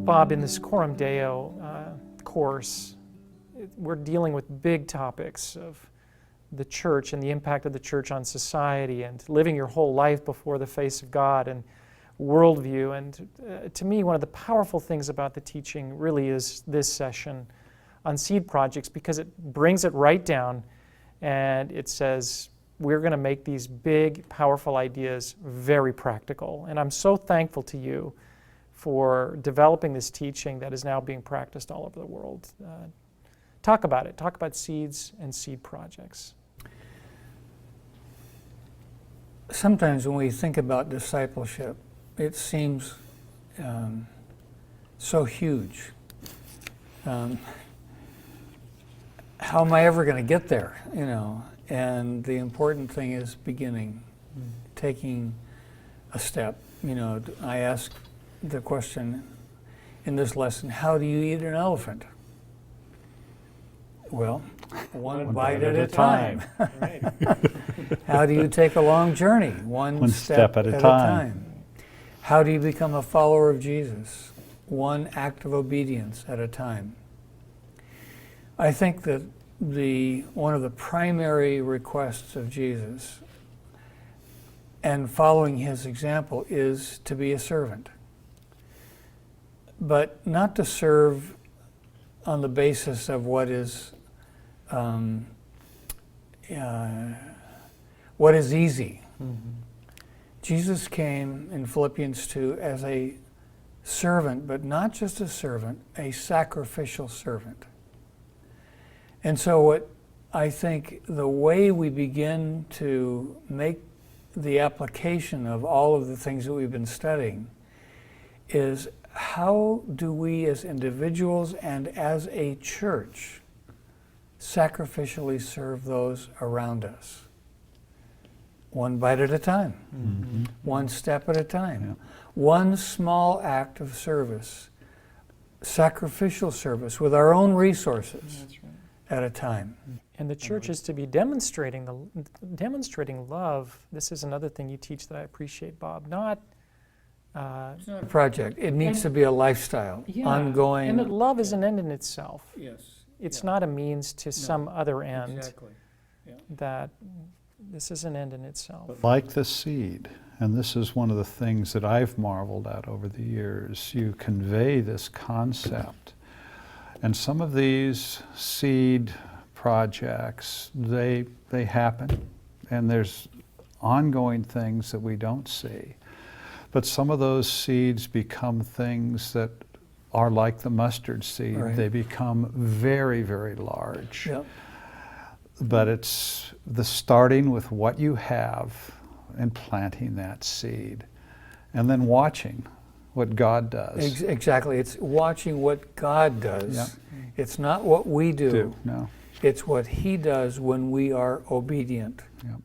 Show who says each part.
Speaker 1: Bob, in this Coram Deo course, we're dealing with big topics of the church and the impact of the church on society and living your whole life before the face of God and worldview. And to me, one of the powerful things about the teaching really is this session on seed projects, because it brings it right down and it says, we're going to make these big, powerful ideas very practical. And I'm so thankful to you for developing this teaching that is now being practiced all over the world. Talk about it. Talk about seeds and seed projects.
Speaker 2: Sometimes when we think about discipleship, it seems so huge. How am I ever going to get there, you know? And the important thing is beginning, taking a step. You know, I ask the question in this lesson, how do you eat an elephant? Well, one bite at a time.
Speaker 1: Right.
Speaker 2: How do you take a long journey? One step at a time. How do you become a follower of Jesus? One act of obedience at a time. I think that one of the primary requests of Jesus and following his example is to be a servant. But not to serve on the basis of what is easy. Mm-hmm. Jesus came in Philippians 2 as a servant, but not just a servant, a sacrificial servant. And so what I think the way we begin to make the application of all of the things that we've been studying is, how do we as individuals and as a church sacrificially serve those around us? One bite at a time, mm-hmm. One step at a time, yeah. One small act of service, sacrificial service with our own resources. That's right. At a time.
Speaker 1: And the church is to be demonstrating love. This is another thing you teach that I appreciate, Bob.
Speaker 2: It's not a project. It needs to be a lifestyle, yeah, ongoing.
Speaker 1: And that love is an end in itself.
Speaker 2: Yes.
Speaker 1: It's not a means to some other end.
Speaker 2: Exactly. Yeah.
Speaker 1: That this is an end in itself.
Speaker 3: But like the seed, and this is one of the things that I've marveled at over the years, you convey this concept. And some of these seed projects, they happen, and there's ongoing things that we don't see. But some of those seeds become things that are like the mustard seed. Right. They become very, very large.
Speaker 2: Yep.
Speaker 3: But it's the starting with what you have and planting that seed, and then watching what God does.
Speaker 2: Exactly. It's watching what God does. Yep. It's not what we do.
Speaker 3: No.
Speaker 2: It's what he does when we are obedient.
Speaker 3: Yep.